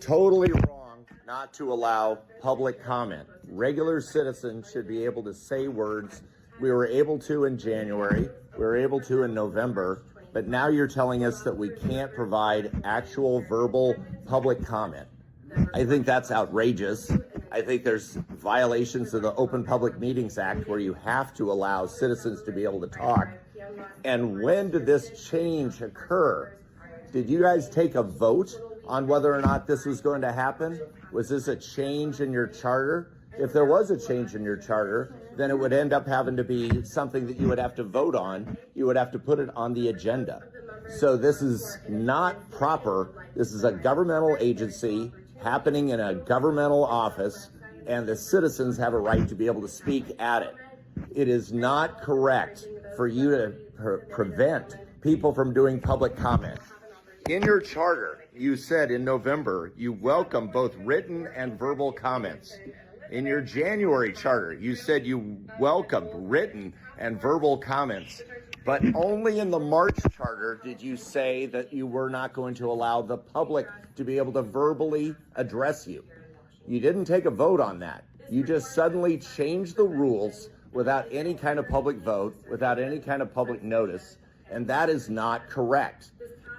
totally wrong not to allow public comment. Regular citizens should be able to say words. We were able to in January, we were able to in November, but now you're telling us that we can't provide actual verbal public comment. I think that's outrageous. I think there's violations of the Open Public Meetings Act where you have to allow citizens to be able to talk. And when did this change occur? Did you guys take a vote on whether or not this was going to happen? Was this a change in your charter? If there was a change in your charter, then it would end up having to be something that you would have to vote on. You would have to put it on the agenda. So this is not proper. This is a governmental agency happening in a governmental office, and the citizens have a right to be able to speak at it. It is not correct for you to prevent people from doing public comment. In your charter, you said in November you welcome both written and verbal comments. In your January charter, you said you welcomed written and verbal comments. But only in the March charter did you say that you were not going to allow the public to be able to verbally address you. You didn't take a vote on that. You just suddenly changed the rules without any kind of public vote, without any kind of public notice, and that is not correct.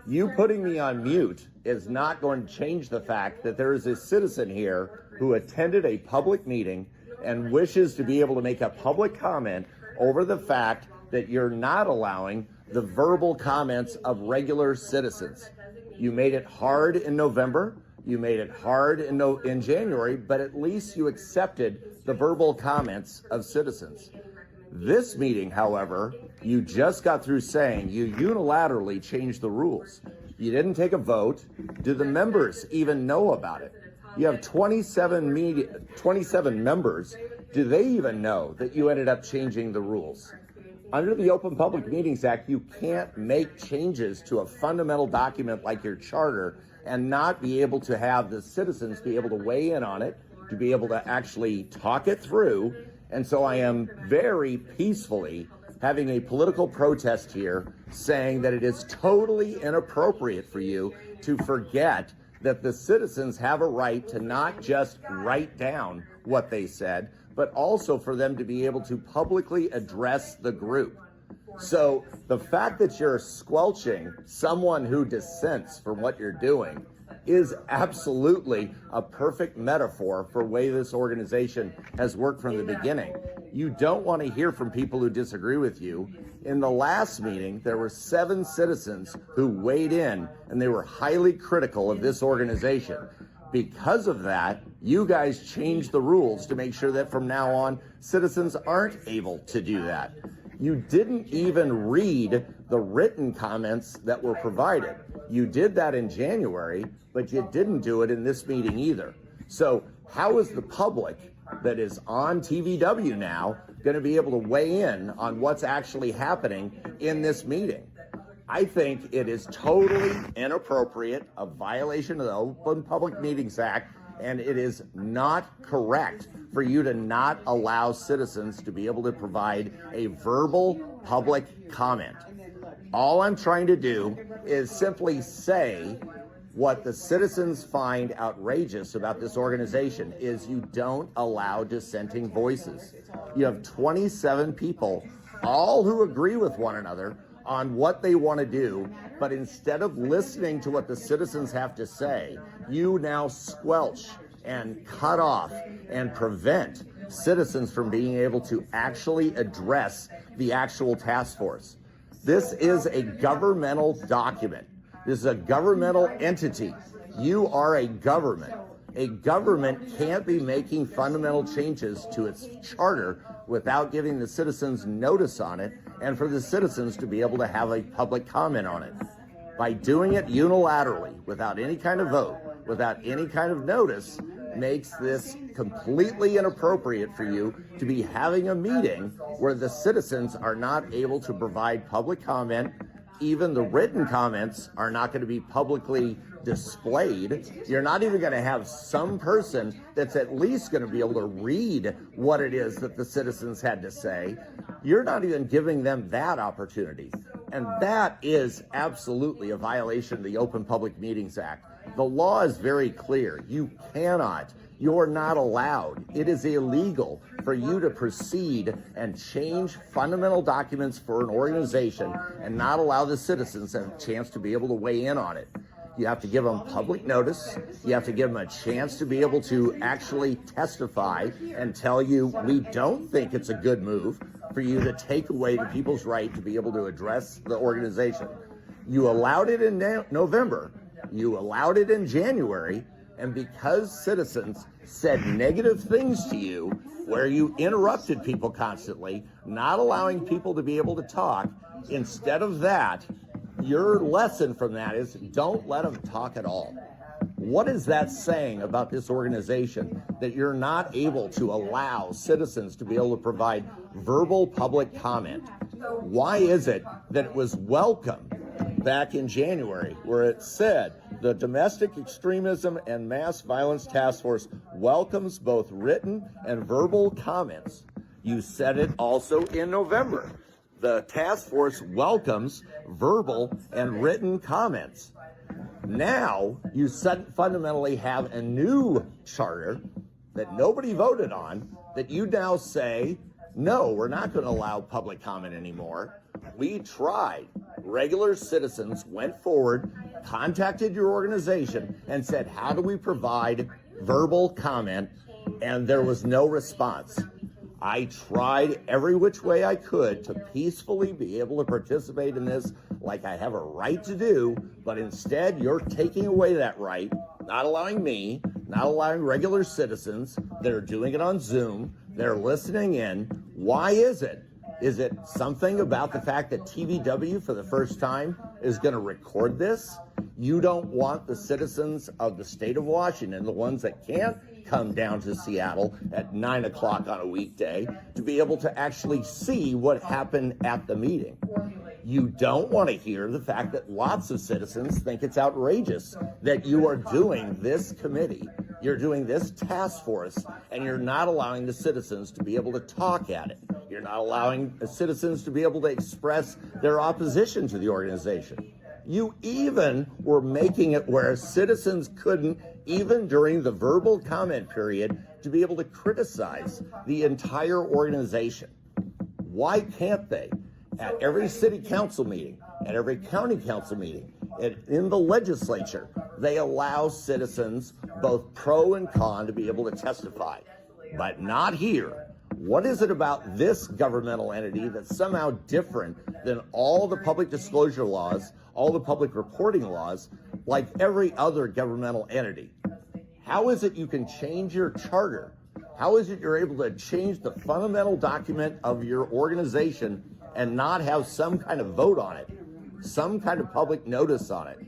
You putting me on mute is not going to change the fact that there is a citizen here who attended a public meeting and wishes to be able to make a public comment over the fact that you're not allowing the verbal comments of regular citizens. You made it hard in November, you made it hard in January, but at least you accepted the verbal comments of citizens. This meeting, however, you just got through saying you unilaterally changed the rules. You didn't take a vote. Do the members even know about it? You have 27 members. Do they even know that you ended up changing the rules? Under the Open Public Meetings Act, you can't make changes to a fundamental document like your charter and not be able to have the citizens be able to weigh in on it, to be able to actually talk it through. And so I am very peacefully having a political protest here saying that it is totally inappropriate for you to forget that the citizens have a right to not just write down what they said, but also for them to be able to publicly address the group. So the fact that you're squelching someone who dissents from what you're doing is absolutely a perfect metaphor for the way this organization has worked from the beginning. You don't want to hear from people who disagree with you. In the last meeting, there were 7 citizens who weighed in, and they were highly critical of this organization. Because of that, you guys changed the rules to make sure that from now on, citizens aren't able to do that. You didn't even read the written comments that were provided. You did that in January, but you didn't do it in this meeting either. So how is the public that is on TVW now going to be able to weigh in on what's actually happening in this meeting? I think it is totally inappropriate, a violation of the Open Public Meetings Act, and it is not correct for you to not allow citizens to be able to provide a verbal public comment. All I'm trying to do is simply say what the citizens find outrageous about this organization is you don't allow dissenting voices. You have 27 people, all who agree with one another on what they want to do, but instead of listening to what the citizens have to say, you now squelch and cut off and prevent citizens from being able to actually address the actual task force. This is a governmental document. This is a governmental entity. You are a government. A government can't be making fundamental changes to its charter without giving the citizens notice on it and for the citizens to be able to have a public comment on it. By doing it unilaterally, without any kind of vote, without any kind of notice, makes this completely inappropriate for you to be having a meeting where the citizens are not able to provide public comment. Even the written comments are not going to be publicly displayed. You're not even going to have some person that's at least going to be able to read what it is that the citizens had to say. You're not even giving them that opportunity. And that is absolutely a violation of the Open Public Meetings Act. The law is very clear. You're not allowed. It is illegal for you to proceed and change fundamental documents for an organization and not allow the citizens a chance to be able to weigh in on it. You have to give them public notice. You have to give them a chance to be able to actually testify and tell you, we don't think it's a good move for you to take away the people's right to be able to address the organization. You allowed it in November. You allowed it in January. And because citizens said negative things to you, where you interrupted people constantly, not allowing people to be able to talk, instead of that, your lesson from that is don't let them talk at all. What is that saying about this organization, that you're not able to allow citizens to be able to provide verbal public comment? Why is it that it was welcome back in January, where it said the Domestic Extremism and Mass Violence Task Force welcomes both written and verbal comments? You said it also in November. The task force welcomes verbal and written comments. Now you fundamentally have a new charter that nobody voted on, that you now say, no, we're not going to allow public comment anymore. We tried. Regular citizens went forward, contacted your organization, and said, how do we provide verbal comment? And there was no response. I tried every which way I could to peacefully be able to participate in this like I have a right to do, but instead you're taking away that right, not allowing me, not allowing regular citizens that are doing it on Zoom, they're listening in. Why is it? Is it something about the fact that TVW for the first time is going to record this? You don't want the citizens of the state of Washington, the ones that can't come down to Seattle at 9 o'clock on a weekday, to be able to actually see what happened at the meeting. You don't want to hear the fact that lots of citizens think it's outrageous that you are doing this committee, you're doing this task force, and you're not allowing the citizens to be able to talk at it. You're not allowing the citizens to be able to express their opposition to the organization. You even were making it where citizens couldn't, even during the verbal comment period, to be able to criticize the entire organization. Why can't they? At every city council meeting, at every county council meeting, in the legislature, they allow citizens, both pro and con, to be able to testify, but not here. What is it about this governmental entity that's somehow different than all the public disclosure laws, all the public reporting laws, like every other governmental entity? How is it you can change your charter? How is it you're able to change the fundamental document of your organization and not have some kind of vote on it, some kind of public notice on it?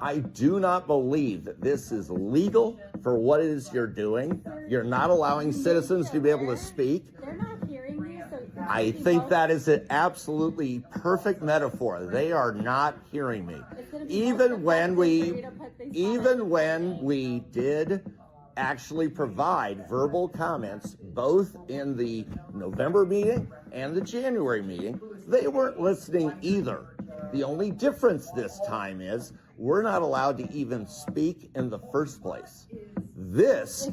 I do not believe that this is legal for what it is you're doing. You're not allowing citizens to be able to speak. They're not hearing you, so I think that is an absolutely perfect metaphor. They are not hearing me. Even when we did actually provide verbal comments, both in the November meeting and the January meeting, they weren't listening either. The only difference this time is we're not allowed to even speak in the first place. This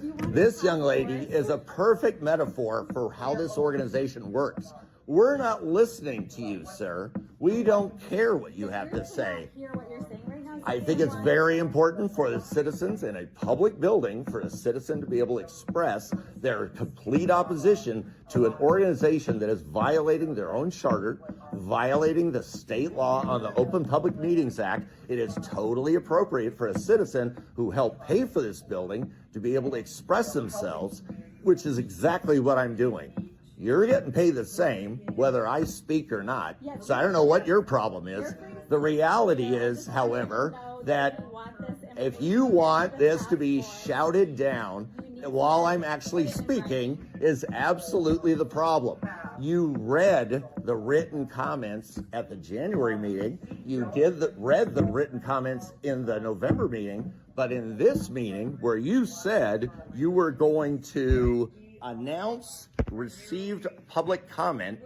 young lady is a perfect metaphor for how this organization works. We're not listening to you, sir. We don't care what you have to say. I think it's very important for the citizens in a public building, for a citizen to be able to express their complete opposition to an organization that is violating their own charter, violating the state law on the Open Public Meetings Act. It is totally appropriate for a citizen who helped pay for this building to be able to express themselves, which is exactly what I'm doing. You're getting paid the same whether I speak or not, so I don't know what your problem is. The reality is, however, that if you want this to be shouted down while I'm actually speaking is absolutely the problem. You read the written comments at the January meeting. You read the written comments in the November meeting, but in this meeting where you said you were going to announce received public comment,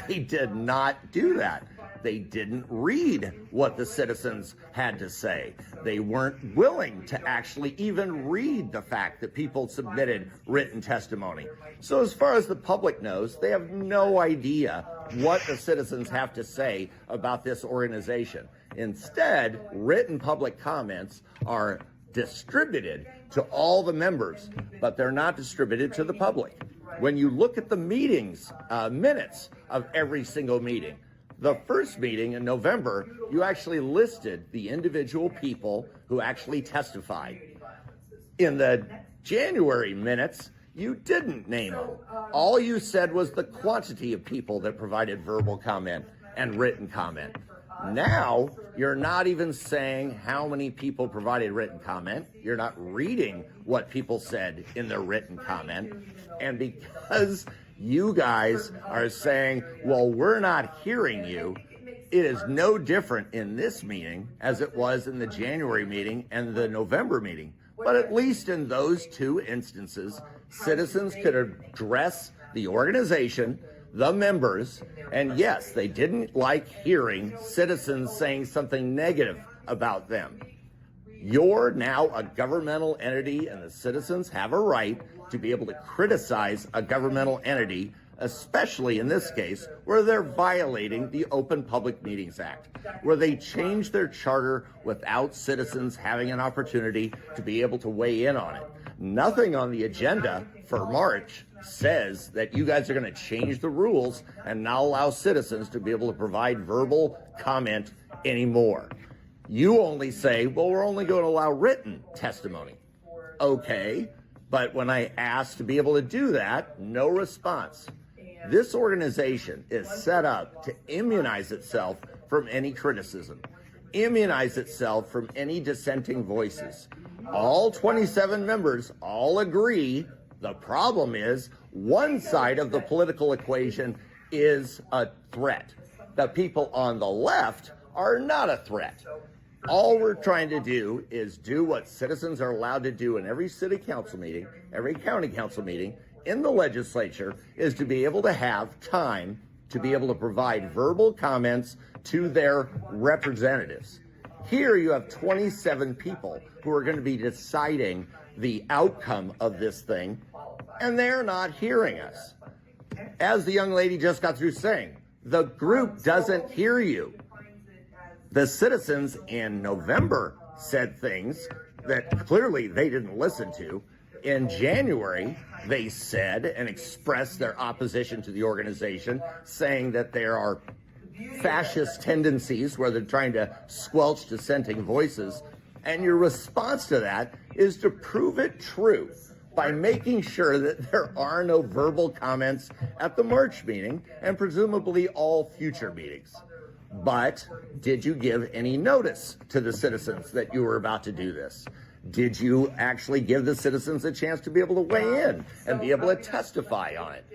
they did not do that. They didn't read what the citizens had to say. They weren't willing to actually even read the fact that people submitted written testimony. So as far as the public knows, they have no idea what the citizens have to say about this organization. Instead, written public comments are distributed to all the members, but they're not distributed to the public. When you look at the meetings, minutes of every single meeting, the first meeting in November, you actually listed the individual people who actually testified. In the January minutes, you didn't name them. All you said was the quantity of people that provided verbal comment and written comment. Now, you're not even saying how many people provided written comment. You're not reading what people said in their written comment. And because you guys are saying, well, we're not hearing you, it is no different in this meeting as it was in the January meeting and the November meeting. But at least in those two instances, citizens could address the organization, the members, and yes, they didn't like hearing citizens saying something negative about them. You're now a governmental entity, and the citizens have a right to be able to criticize a governmental entity, especially in this case, where they're violating the Open Public Meetings Act, where they changed their charter without citizens having an opportunity to be able to weigh in on it. Nothing on the agenda for March says that you guys are going to change the rules and not allow citizens to be able to provide verbal comment anymore. You only say, well, we're only going to allow written testimony. Okay, but when I asked to be able to do that, no response. This organization is set up to immunize itself from any criticism, immunize itself from any dissenting voices. All 27 members all agree. The problem is one side of the political equation is a threat. The people on the left are not a threat. All we're trying to do is do what citizens are allowed to do in every city council meeting, every county council meeting, in the legislature, is to be able to have time to be able to provide verbal comments to their representatives. Here you have 27 people who are going to be deciding the outcome of this thing, and they're not hearing us. As the young lady just got through saying, the group doesn't hear you. The citizens in November said things that clearly they didn't listen to. In January, they said and expressed their opposition to the organization, saying that there are fascist tendencies where they're trying to squelch dissenting voices. And your response to that is to prove it true by making sure that there are no verbal comments at the March meeting and presumably all future meetings. But did you give any notice to the citizens that you were about to do this? Did you actually give the citizens a chance to be able to weigh in and be able to testify on it?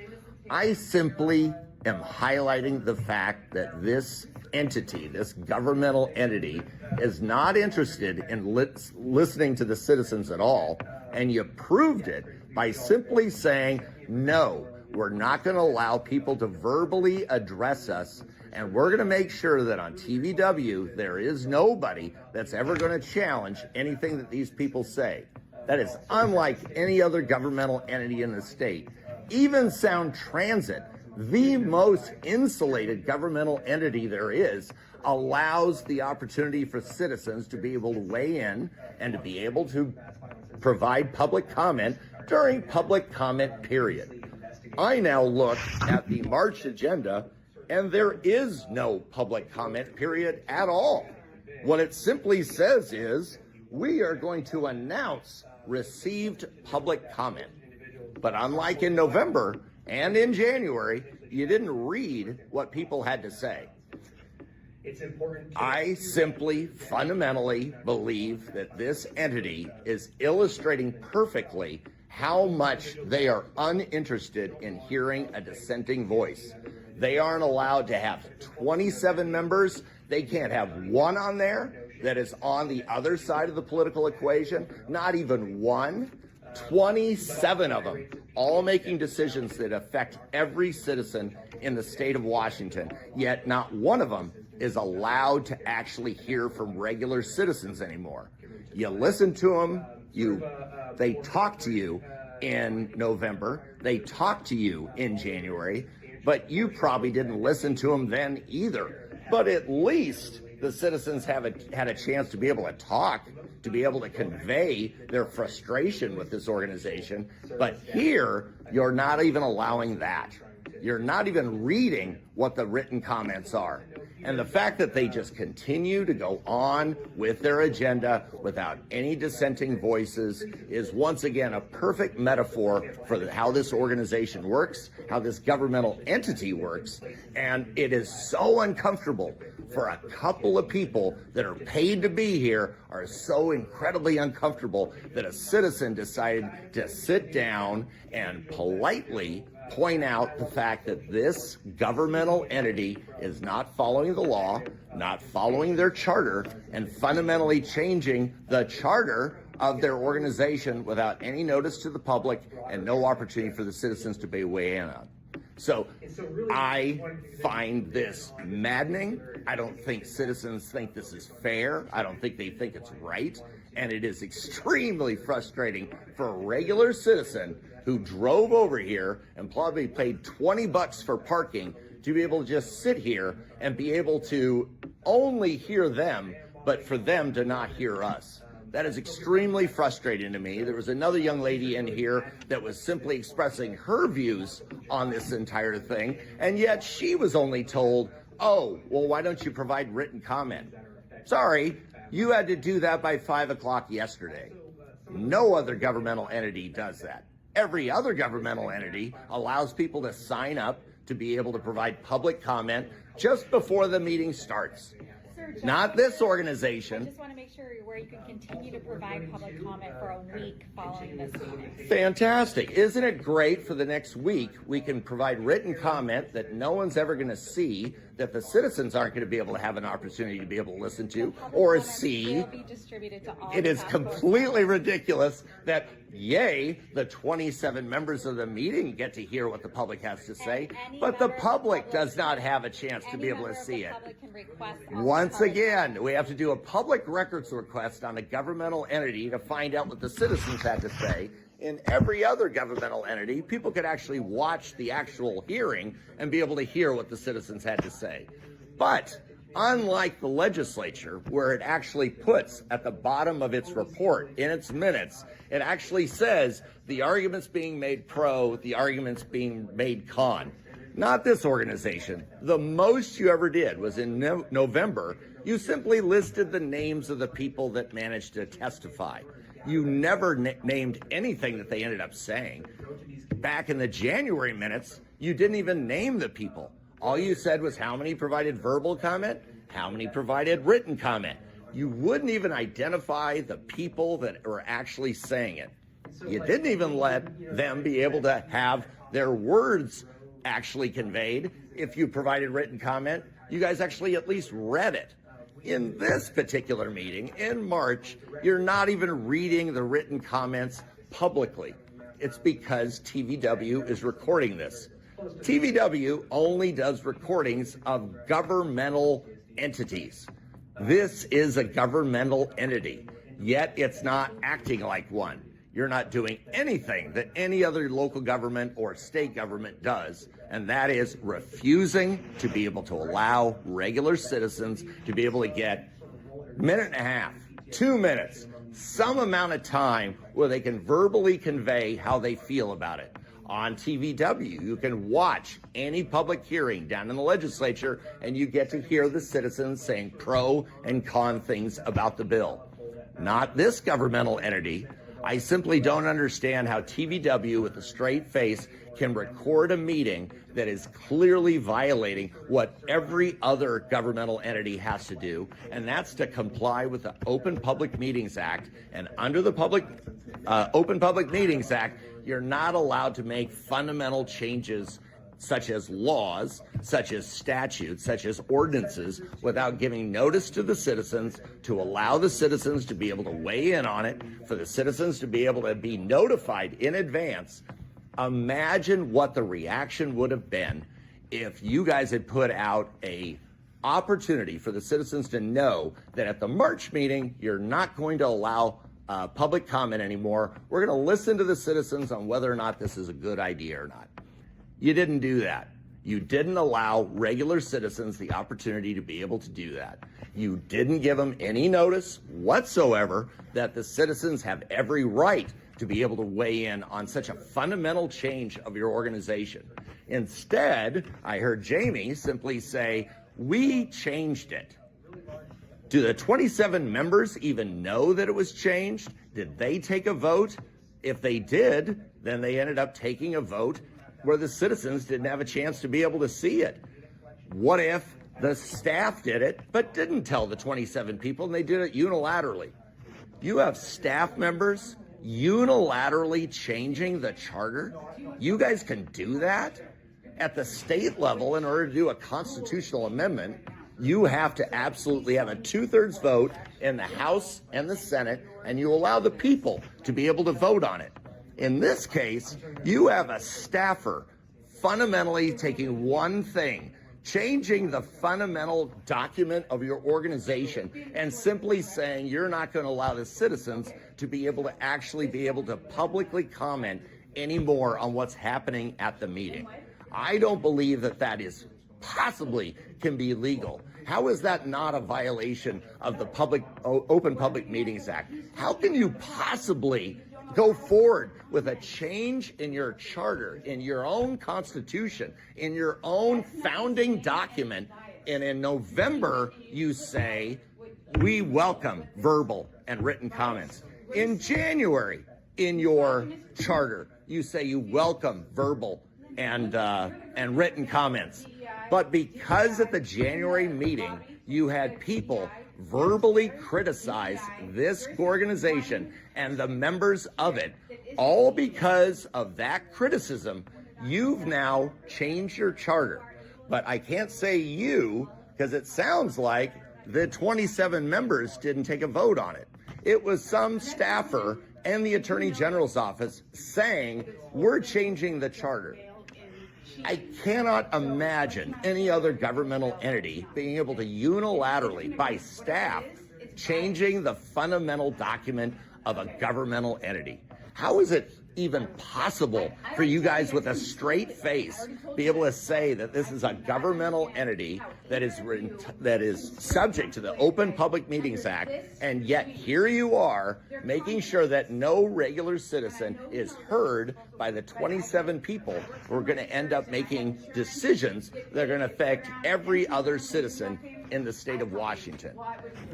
I simply am highlighting the fact that this entity, this governmental entity, is not interested in listening to the citizens at all, and you proved it by simply saying, no, we're not going to allow people to verbally address us, and we're going to make sure that on TVW there is nobody that's ever going to challenge anything that these people say. That is unlike any other governmental entity in the state. Even Sound Transit, the most insulated governmental entity there is, allows the opportunity for citizens to be able to weigh in and to be able to provide public comment during public comment period. I now look at the March agenda, and there is no public comment period at all. What it simply says is, we are going to announce received public comment. But unlike in November and in January, you didn't read what people had to say. I simply fundamentally believe that this entity is illustrating perfectly how much they are uninterested in hearing a dissenting voice. They aren't allowed to have 27 members. They can't have one on there that is on the other side of the political equation, not even one. 27 of them, all making decisions that affect every citizen in the state of Washington, yet not one of them is allowed to actually hear from regular citizens anymore. You listen to them, they talk to you in November, they talk to you in January, but you probably didn't listen to them then either. But at least the citizens had a chance to be able to talk, to be able to convey their frustration with this organization. But here, you're not even allowing that. You're not even reading what the written comments are. And the fact that they just continue to go on with their agenda without any dissenting voices is once again a perfect metaphor for how this organization works, how this governmental entity works. And it is so uncomfortable for a couple of people that are paid to be here, are so incredibly uncomfortable that a citizen decided to sit down and politely point out the fact that this governmental entity is not following the law, not following their charter, and fundamentally changing the charter of their organization without any notice to the public and no opportunity for the citizens to weigh in on. So I find this maddening. I don't think citizens think this is fair. I don't think they think it's right. And it is extremely frustrating for a regular citizen who drove over here and probably paid $20 for parking to be able to just sit here and be able to only hear them, but for them to not hear us. That is extremely frustrating to me. There was another young lady in here that was simply expressing her views on this entire thing, and yet she was only told, oh, well, why don't you provide written comment? Sorry, you had to do that by 5 o'clock yesterday. No other governmental entity does that. Every other governmental entity allows people to sign up to be able to provide public comment just before the meeting starts. Sir, Not this organization. I just want to make sure where you can continue to provide public comment for a week following this meeting. Fantastic. Isn't it great for the next week we can provide written comment that no one's ever going to see, that the citizens aren't going to be able to have an opportunity to be able to listen to or see. Will be distributed to all. It is completely ridiculous that, yay, the 27 members of the meeting get to hear what the public has to say, but the public does not have a chance to be able to see it. Once again, we have to do a public records request on a governmental entity to find out what the citizens had to say. In every other governmental entity, people could actually watch the actual hearing and be able to hear what the citizens had to say. But unlike the legislature, where it actually puts at the bottom of its report, in its minutes, it actually says the arguments being made pro, the arguments being made con. Not this organization. The most you ever did was in November, you simply listed the names of the people that managed to testify. You never named anything that they ended up saying. Back in the January minutes, you didn't even name the people. All you said was how many provided verbal comment, how many provided written comment. You wouldn't even identify the people that were actually saying it. You didn't even let them be able to have their words actually conveyed. If you provided written comment, you guys actually at least read it. In this particular meeting, in March, you're not even reading the written comments publicly. It's because TVW is recording this. TVW only does recordings of governmental entities. This is a governmental entity, yet it's not acting like one. You're not doing anything that any other local government or state government does, and that is refusing to be able to allow regular citizens to be able to get a minute and a half, 2 minutes, some amount of time where they can verbally convey how they feel about it. On TVW, you can watch any public hearing down in the legislature, and you get to hear the citizens saying pro and con things about the bill. Not this governmental entity. I simply don't understand how TVW with a straight face can record a meeting that is clearly violating what every other governmental entity has to do, and that's to comply with the Open Public Meetings Act. And under the Open Public Meetings Act, you're not allowed to make fundamental changes such as laws, such as statutes, such as ordinances, without giving notice to the citizens, to allow the citizens to be able to weigh in on it, for the citizens to be able to be notified in advance. Imagine what the reaction would have been if you guys had put out a opportunity for the citizens to know that at the March meeting, you're not going to allow public comment anymore. We're going to listen to the citizens on whether or not this is a good idea or not. You didn't do that. You didn't allow regular citizens the opportunity to be able to do that. You didn't give them any notice whatsoever that the citizens have every right to be able to weigh in on such a fundamental change of your organization. Instead, I heard Jamie simply say, we changed it. Do the 27 members even know that it was changed? Did they take a vote? If they did, then they ended up taking a vote where the citizens didn't have a chance to be able to see it. What if the staff did it but didn't tell the 27 people and they did it unilaterally? You have staff members unilaterally changing the charter? You guys can do that? At the state level, in order to do a constitutional amendment, you have to absolutely have a 2/3 vote in the House and the Senate, and you allow the people to be able to vote on it. In this case, you have a staffer fundamentally taking one thing, changing the fundamental document of your organization and simply saying you're not going to allow the citizens to be able to actually be able to publicly comment anymore on what's happening at the meeting. I don't believe that that is possibly can be legal. How is that not a violation of the Open Public Meetings Act? How can you possibly go forward with a change in your charter, in your own constitution, in your own founding document, and in November you say, we welcome verbal and written comments. In January, in your charter, you say you welcome verbal and written comments. But because at the January meeting, you had people verbally criticize this organization and the members of it, all because of that criticism, you've now changed your charter. But I can't say you, because it sounds like the 27 members didn't take a vote on it. It was some staffer and the Attorney General's office saying, we're changing the charter. I cannot imagine any other governmental entity being able to unilaterally, by staff, changing the fundamental document of a governmental entity. How is it even possible for you guys with a straight face be able to say that this is a governmental entity that is subject to the Open Public Meetings Act, and yet here you are making sure that no regular citizen is heard by the 27 people who are going to end up making decisions that are going to affect every other citizen in the state of Washington.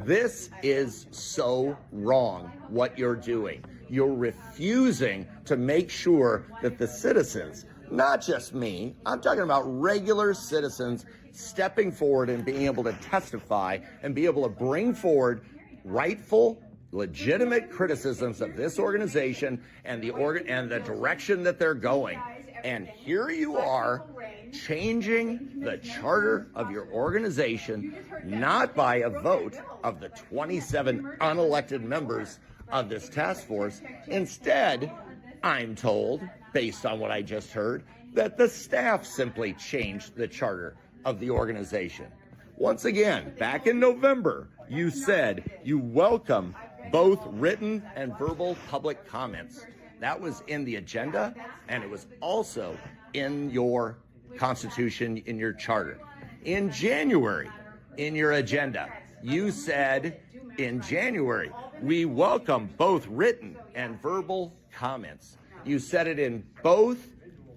This is so wrong what you're doing. You're refusing to make sure that the citizens, not just me, I'm talking about regular citizens stepping forward and being able to testify and be able to bring forward rightful, legitimate criticisms of this organization and the direction that they're going. And here you are changing the charter of your organization, not by a vote of the 27 unelected members of this task force. Instead, I'm told, based on what I just heard, that the staff simply changed the charter of the organization. Once again, back in November, you said you welcome both written and verbal public comments. That was in the agenda, and it was also in your Constitution, in your charter. In January, in your agenda, you said in January, we welcome both written and verbal comments. You said it in both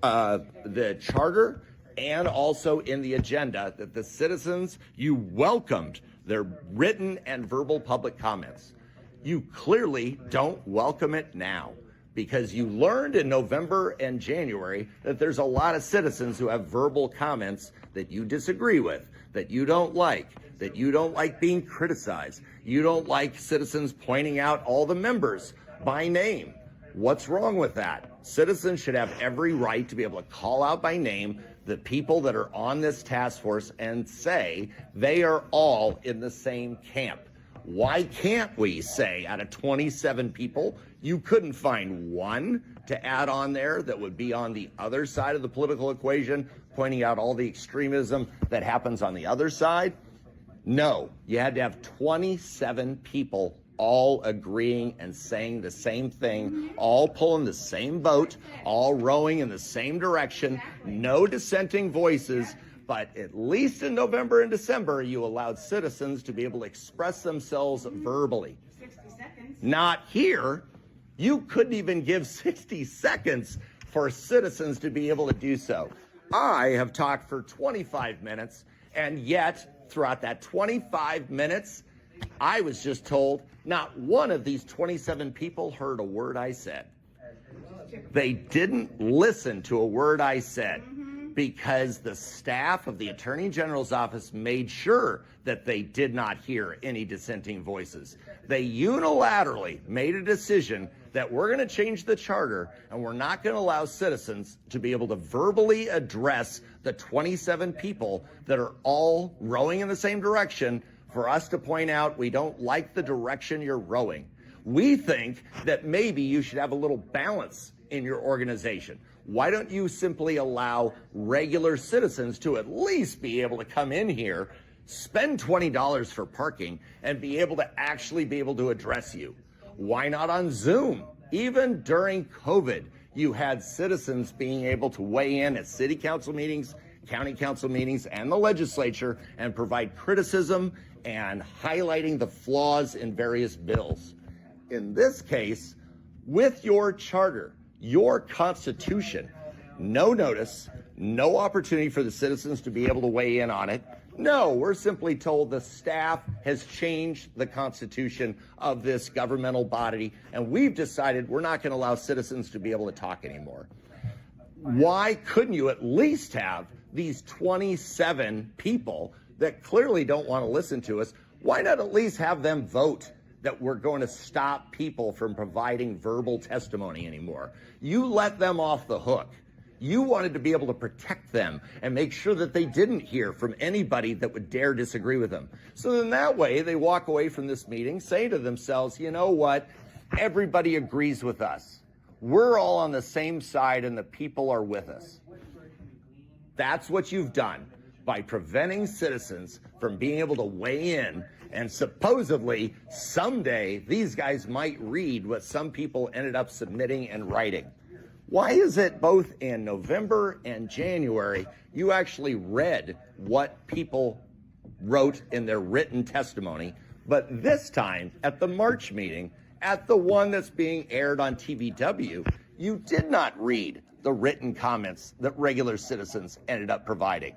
the charter and also in the agenda that the citizens, you welcomed their written and verbal public comments. You clearly don't welcome it now, because you learned in November and January that there's a lot of citizens who have verbal comments that you disagree with, that you don't like being criticized. You don't like citizens pointing out all the members by name. What's wrong with that? Citizens should have every right to be able to call out by name the people that are on this task force and say they are all in the same camp. Why can't we say out of 27 people, you couldn't find one to add on there that would be on the other side of the political equation, pointing out all the extremism that happens on the other side? No, you had to have 27 people all agreeing and saying the same thing, all pulling the same boat, all rowing in the same direction, no dissenting voices. But at least in November and December, you allowed citizens to be able to express themselves verbally. 60 seconds. Not here. You couldn't even give 60 seconds for citizens to be able to do so. I have talked for 25 minutes, and yet throughout that 25 minutes, I was just told not one of these 27 people heard a word I said. They didn't listen to a word I said because the staff of the Attorney General's office made sure that they did not hear any dissenting voices. They unilaterally made a decision that we're going to change the charter and we're not going to allow citizens to be able to verbally address the 27 people that are all rowing in the same direction for us to point out we don't like the direction you're rowing. We think that maybe you should have a little balance in your organization. Why don't you simply allow regular citizens to at least be able to come in here, spend $20 for parking, and be able to actually be able to address you? Why not on Zoom? Even during COVID, you had citizens being able to weigh in at city council meetings, county council meetings, and the legislature and provide criticism and highlighting the flaws in various bills. In this case, with your charter, your constitution, no notice, no opportunity for the citizens to be able to weigh in on it. No, we're simply told the staff has changed the constitution of this governmental body, and we've decided we're not going to allow citizens to be able to talk anymore. Why couldn't you at least have these 27 people that clearly don't want to listen to us? Why not at least have them vote that we're going to stop people from providing verbal testimony anymore? You let them off the hook. You wanted to be able to protect them and make sure that they didn't hear from anybody that would dare disagree with them. So then that way they walk away from this meeting saying to themselves, you know what? Everybody agrees with us. We're all on the same side and the people are with us. That's what you've done by preventing citizens from being able to weigh in, and supposedly someday these guys might read what some people ended up submitting and writing. Why is it both in November and January you actually read what people wrote in their written testimony, but this time at the March meeting, at the one that's being aired on TVW, you did not read the written comments that regular citizens ended up providing?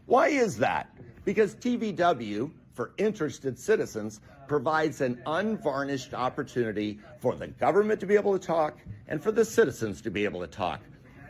Why is that? Because TVW, for interested citizens, provides an unvarnished opportunity for the government to be able to talk and for the citizens to be able to talk.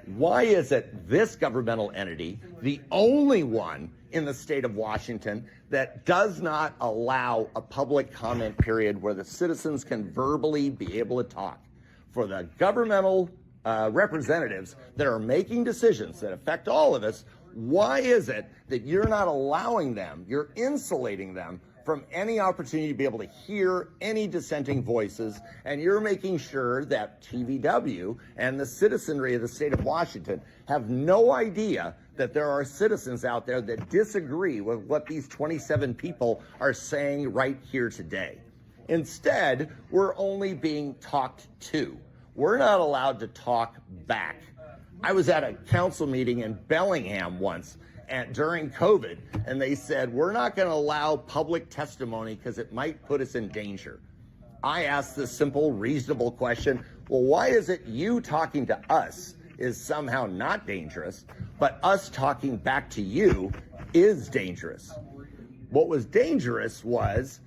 Why is it this governmental entity, the only one in the state of Washington, that does not allow a public comment period where the citizens can verbally be able to talk? For the governmental representatives that are making decisions that affect all of us, why is it that you're not allowing them, you're insulating them from any opportunity to be able to hear any dissenting voices, and you're making sure that TVW and the citizenry of the state of Washington have no idea that there are citizens out there that disagree with what these 27 people are saying right here today? Instead, we're only being talked to. We're not allowed to talk back. I was at a council meeting in Bellingham once during COVID, and they said, we're not going to allow public testimony because it might put us in danger. I asked this simple, reasonable question, well, why is it you talking to us is somehow not dangerous, but us talking back to you is dangerous? What was dangerous was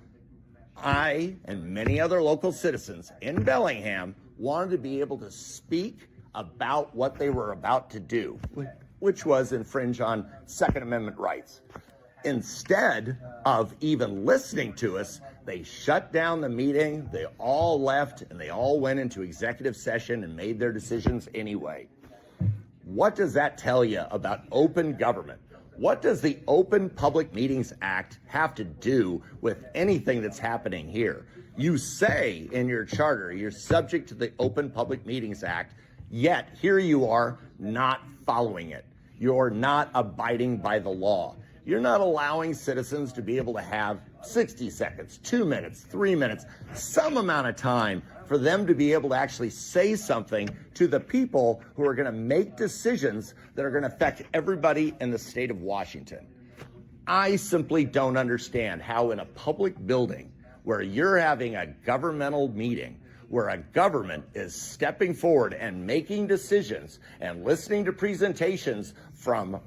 I and many other local citizens in Bellingham wanted to be able to speak about what they were about to do, which was infringe on Second Amendment rights. Instead of even listening to us, they shut down the meeting, they all left, and they all went into executive session and made their decisions anyway. What does that tell you about open government? What does the Open Public Meetings Act have to do with anything that's happening here? You say in your charter you're subject to the Open Public Meetings Act, yet here you are not following it. You're not abiding by the law. You're not allowing citizens to be able to have 60 seconds, 2 minutes, 3 minutes, some amount of time for them to be able to actually say something to the people who are going to make decisions that are going to affect everybody in the state of Washington. I simply don't understand how in a public building where you're having a governmental meeting, where a government is stepping forward and making decisions and listening to presentations from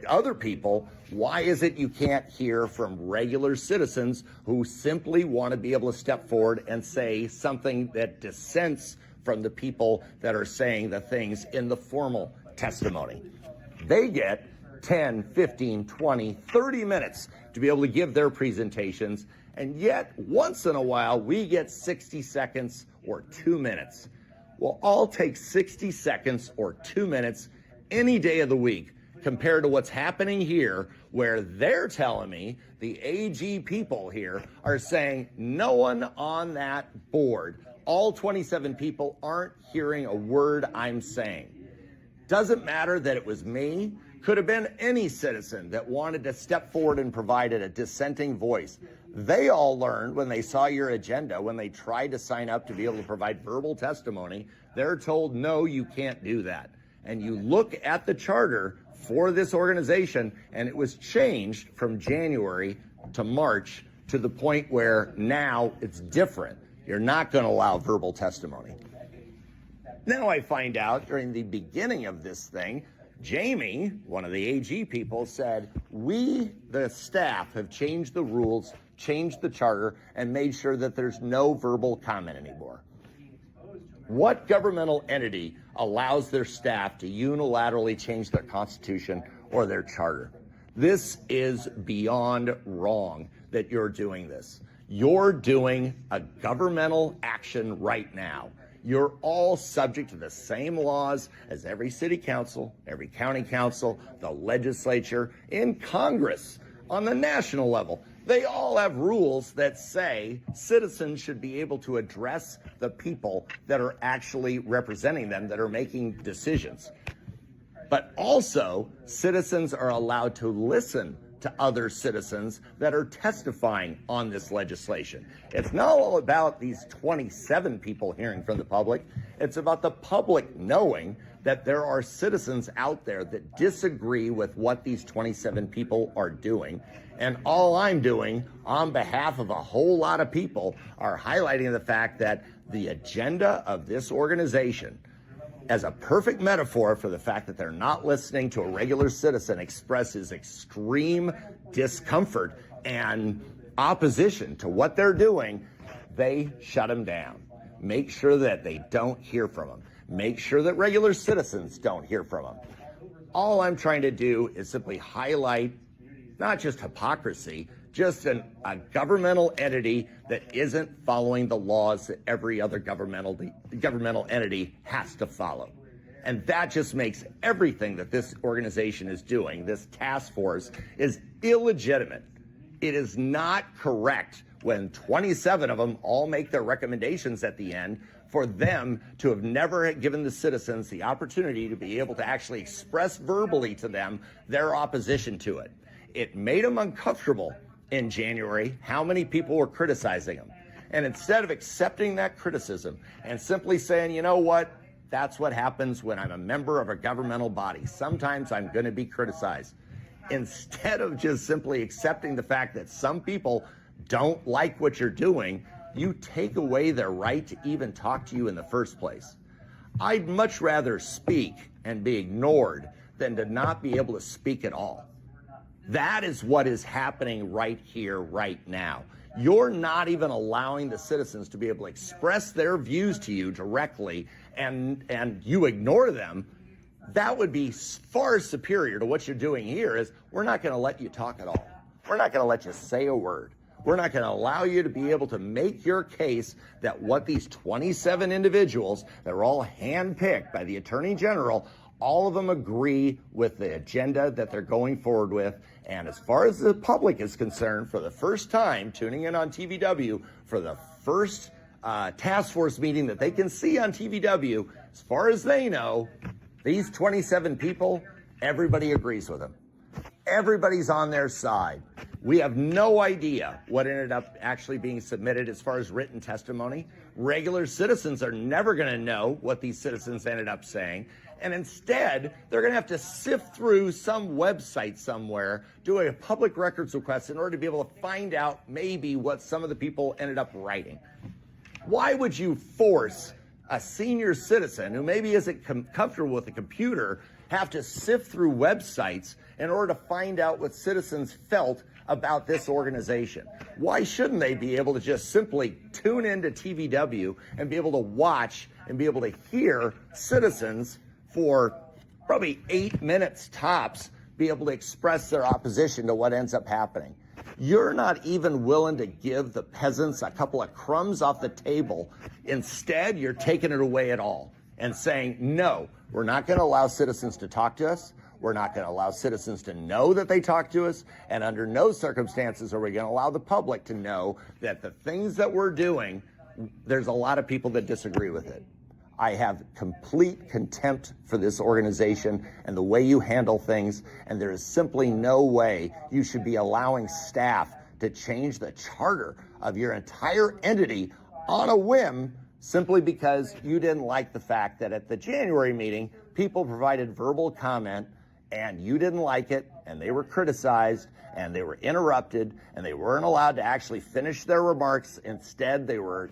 other people, why is it you can't hear from regular citizens who simply want to be able to step forward and say something that dissents from the people that are saying the things in the formal testimony? They get 10, 15, 20, 30 minutes to be able to give their presentations, and yet once in a while we get 60 seconds or 2 minutes. Well, I'll take 60 seconds or 2 minutes any day of the week compared to what's happening here, where they're telling me, the AG people here are saying no one on that board, all 27 people, aren't hearing a word I'm saying. Doesn't matter that it was me. Could have been any citizen that wanted to step forward and provided a dissenting voice. They all learned when they saw your agenda, when they tried to sign up to be able to provide verbal testimony, they're told, no, you can't do that. And you look at the charter for this organization, and it was changed from January to March to the point where now it's different. You're not going to allow verbal testimony. Now I find out during the beginning of this thing, Jamie, one of the AG people, said, we, the staff, have changed the rules, changed the charter, and made sure that there's no verbal comment anymore. What governmental entity allows their staff to unilaterally change their constitution or their charter? This is beyond wrong that you're doing this. You're doing a governmental action right now. You're all subject to the same laws as every city council, every county council, the legislature, in Congress, on the national level. They all have rules that say citizens should be able to address the people that are actually representing them, that are making decisions. But also, citizens are allowed to listen to other citizens that are testifying on this legislation. It's not all about these 27 people hearing from the public. It's about the public knowing that there are citizens out there that disagree with what these 27 people are doing. And all I'm doing on behalf of a whole lot of people are highlighting the fact that the agenda of this organization, as a perfect metaphor for the fact that they're not listening to a regular citizen express his extreme discomfort and opposition to what they're doing, they shut them down. Make sure that they don't hear from them. Make sure that regular citizens don't hear from them. All I'm trying to do is simply highlight not just hypocrisy, just a governmental entity that isn't following the laws that every other governmental entity has to follow. And that just makes everything that this organization is doing, this task force, is illegitimate. It is not correct when 27 of them all make their recommendations at the end for them to have never given the citizens the opportunity to be able to actually express verbally to them their opposition to it. It made them uncomfortable in January how many people were criticizing them. And instead of accepting that criticism and simply saying, you know what, that's what happens when I'm a member of a governmental body. Sometimes I'm going to be criticized. Instead of just simply accepting the fact that some people don't like what you're doing, you take away their right to even talk to you in the first place. I'd much rather speak and be ignored than to not be able to speak at all. That is what is happening right here, right now. You're not even allowing the citizens to be able to express their views to you directly, and you ignore them. That would be far superior to what you're doing here. Is we're not going to let you talk at all. We're not going to let you say a word. We're not going to allow you to be able to make your case that what these 27 individuals that are all handpicked by the Attorney General, all of them agree with the agenda that they're going forward with. And as far as the public is concerned, for the first time, tuning in on TVW for the first task force meeting that they can see on TVW, as far as they know, these 27 people, everybody agrees with them. Everybody's on their side. We have no idea what ended up actually being submitted as far as written testimony. Regular citizens are never going to know what these citizens ended up saying. And instead, they're going to have to sift through some website somewhere, do a public records request in order to be able to find out maybe what some of the people ended up writing. Why would you force a senior citizen who maybe isn't comfortable with a computer have to sift through websites in order to find out what citizens felt about this organization? Why shouldn't they be able to just simply tune into TVW and be able to watch and be able to hear citizens for probably 8 minutes tops be able to express their opposition to what ends up happening? You're not even willing to give the peasants a couple of crumbs off the table. Instead, you're taking it away at all and saying, no, we're not going to allow citizens to talk to us. We're not going to allow citizens to know that they talk to us. And under no circumstances are we going to allow the public to know that the things that we're doing, there's a lot of people that disagree with it. I have complete contempt for this organization and the way you handle things, and there is simply no way you should be allowing staff to change the charter of your entire entity on a whim simply because you didn't like the fact that at the January meeting, people provided verbal comment and you didn't like it, and they were criticized, and they were interrupted, and they weren't allowed to actually finish their remarks. Instead, they were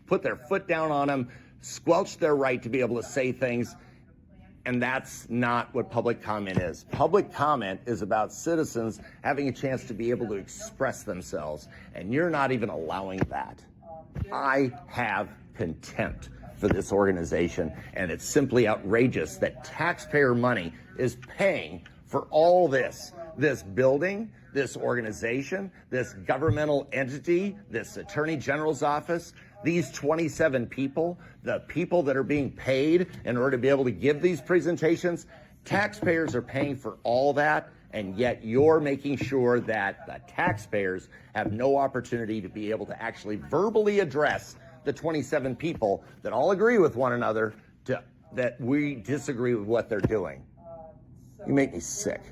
put their foot down on them, squelched their right to be able to say things, and that's not what public comment is. Public comment is about citizens having a chance to be able to express themselves, and you're not even allowing that. I have contempt for this organization, and it's simply outrageous that taxpayer money is paying for all this building, this organization, this governmental entity, this Attorney General's office, these 27 people, the people that are being paid in order to be able to give these presentations. Taxpayers are paying for all that, and yet you're making sure that the taxpayers have no opportunity to be able to actually verbally address the 27 people that all agree with one another that we disagree with what they're doing. You make me sick.